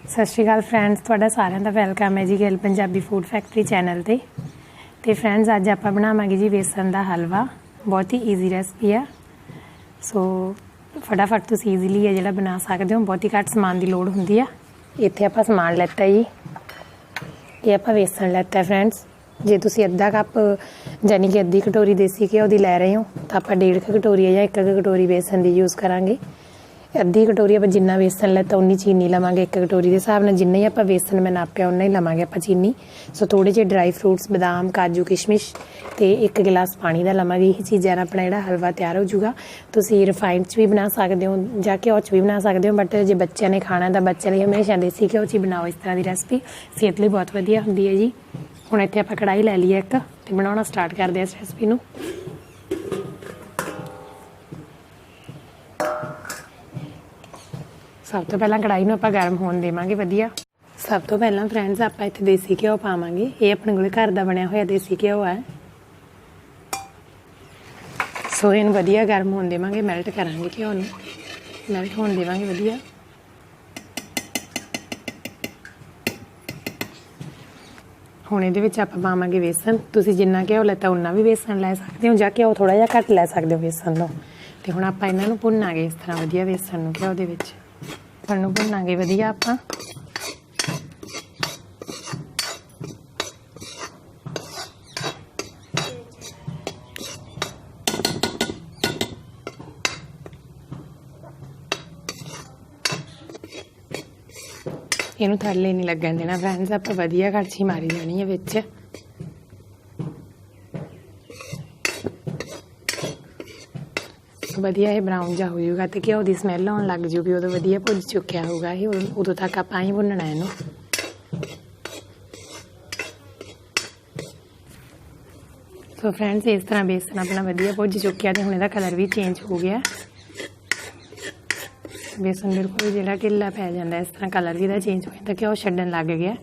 सत श्री अकाल फ्रेंड्स, तुहाडा सारिਆਂ ਦਾ वेलकम है जी Gill Punjabi food factory channel ते फ्रेंड्स अज आप बनावांगे जी बेसन का हलवा। बहुत ही ईजी रेसिपी है, सो फटाफट तुम ईजीली है जो बना सकते हो। बहुत ही घट समान की लोड़ होंदी है। इत्थे आप समान लैता जी, ये आप बेसन लैता है फ्रेंड्स। जे तुसी अद्धा कप यानी कि अद्धी कटोरी देसी घ्यो की लै रहे हो तो आप 1.5 कटोरी या 1 कटोरी बेसन की यूज़ करांगे। अद्धी कटोरी आप जिन्ना बेसन लैता उन्नी चीनी लवांगे। 1 कटोरी के हिसाब नाल जिन्ना ही आप बेसन मैं नापिया उन्ना ही लवांगे आप चीनी। सो थोड़े जे ड्राई फ्रूट्स बादाम काजू किशमिश ते 1 गिलास पानी का लवांगे। यही चीज़ां नाल अपना जिहड़ा हलवा तैयार हो जाऊगा। तुसीं रिफाइंड च भी बना सकते हो जां घ्यो च भी बना सकते हो, बट जे बच्चों ने खाना तो बच्चों लिए हमेशा देसी घ्यो च बनाओ। इस तरह की रेसिपी सेहत लई बहुत वधिया हुंदी है जी। हुण इत्थे आपां कढ़ाई लै लईए एक ते बनाउणा स्टार्ट करदे इस रेसिपी नूं। सब तो पहला कढ़ाई में आप गर्म होने देवांगे वधिया। सब तो पहला फ्रेंड्स आप इत्थे देसी घ्यो पावांगे। ये अपने कोल घर दा बनिया होया देसी घ्यो है। सो इहनूं वधिया गर्म होने देवांगे, मैल्ट करांगे घ्यो नूं, मैल्ट होने देवांगे वधिया। हुण इहदे विच आपां पावांगे बेसन। तुसीं जिन्ना घ्यो लैता उन्ना भी बेसन लै सकदे हो, जां घ्यो थोड़ा जिहा घट लै सकदे हो बेसन तों। ते हुण आपां इन्हां नूं भुन्नांगे इस तरह वधिया बेसन नूं घ्यो दे विच भुनांगे वधिया आपां। इनू थल्ले नहीं लगन देना फ्रेंड्स, आप वधिया कड़छी मारी जानी है विच। वधिया ये ब्राउन जा हो जाऊगा तो घ्यो की स्मैल आउण लग जूगी, उदों वधिया भुज चुक्या होगा ये। उदों तक आपां ही भुनना इनू। सो फ्रेंड्स इस तरह बेसन अपना वधिया भुज चुक्या तो हुण इहदा कलर भी चेंज हो गया। बेसन बिल्कुल जिहड़ा ढिल्ला पै जांदा इस तरह कलर भी इहदा चेंज हो जाता, घ्यो छड्डण लग गया।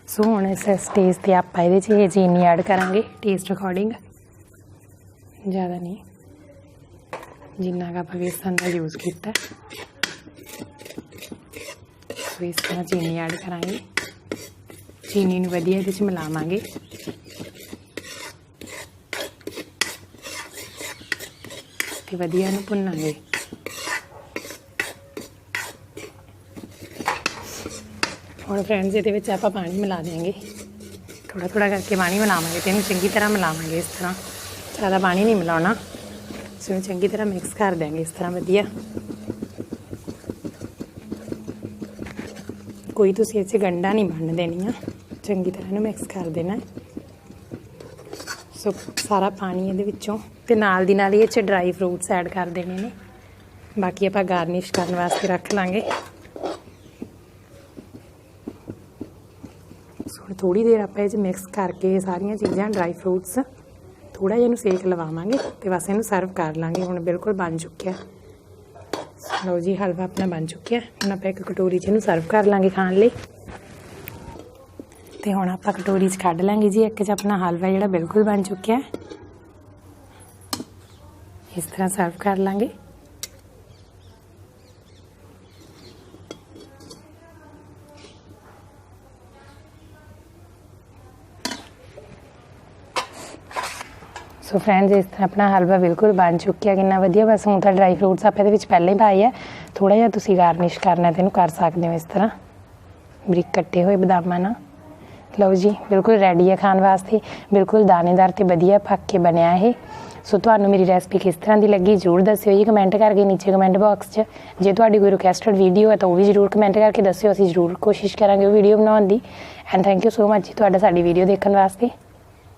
सो हुण इस स्टेज ते आपां इहदे च चीनी ऐड करांगे टेस्ट अकॉर्डिंग, ज़्यादा नहीं, जिन्ना का आप बेसन का यूज़ किया। तो इस तरह चीनी ऐड करांगे। चीनी नूं वधिया इहदे च मिलावांगे। ते वधिया नूं भुनांगे। हुण फ्रेंड्स इहदे विच आपां पानी मिला देंगे, थोड़ा थोड़ा करके पानी मिलावांगे ते इहनूं चंगी तरह मिलावांगे। इस तरह ज़्यादा पानी नहीं मिलाना, इसमें चंगी तरह मिक्स कर देंगे इस तरह वधिया। कोई तुसीं इस गंढा नहीं बन देनी, चंगी तरह इहनूं मिक्स कर देना। सो सारा पानी इहदे विचों ते नाल दी नाल इह ड्राई फ्रूट्स ऐड कर देने ने, बाकी आपां गार्निश करने वास्ते रख लांगे। सो थोड़ी देर आपां इह मिक्स करके सारियां चीज़ां ड्राई फ्रूट्स थोड़ा जिहा सेक लवावांगे तो बस इनू सर्व कर लाँगे। हुण बिल्कुल बन चुक्या। लो जी हलवा अपना बन चुक्या। हुण आपां 1 कटोरी च इनू सर्व कर लाँगे खाण लई। ते हुण आपां कटोरी च कढ लाँगे जी। एक च अपना हलवा जिहड़ा बिल्कुल बन चुक्या, इस तरह सर्व कर लाँगे। सो फ्रेंड्स इस तरह अपना हलवा बिल्कुल बन चुक्या, कितना वधिया। बस हूँ तो ड्राई फ्रूट्स आप ये पहले ही पाए है, थोड़ा जिहा तुसीं गार्निश करना तो इन्हूं कर सकते हो इस तरह बरीक कट्टे हुए बादामां नाल। लो जी बिल्कुल रेडी है खाने वास्ते, बिल्कुल दानेदार तो वधिया पक के बनया है। सो तुहानूं मेरी रेसिपी किस तरह की लगी जरूर दस्सिओ जी कमेंट करके नीचे कमेंट बॉक्स च। जे तुहाडी कोई रिक्वेस्टेड वीडियो है तो वह भी जरूर कमेंट करके दस्सिओ, असीं जरूर कोशिश करांगे वो वीडियो बनाउण दी। And thank you so much जी तुहाडा साडी वीडियो देखण वास्ते।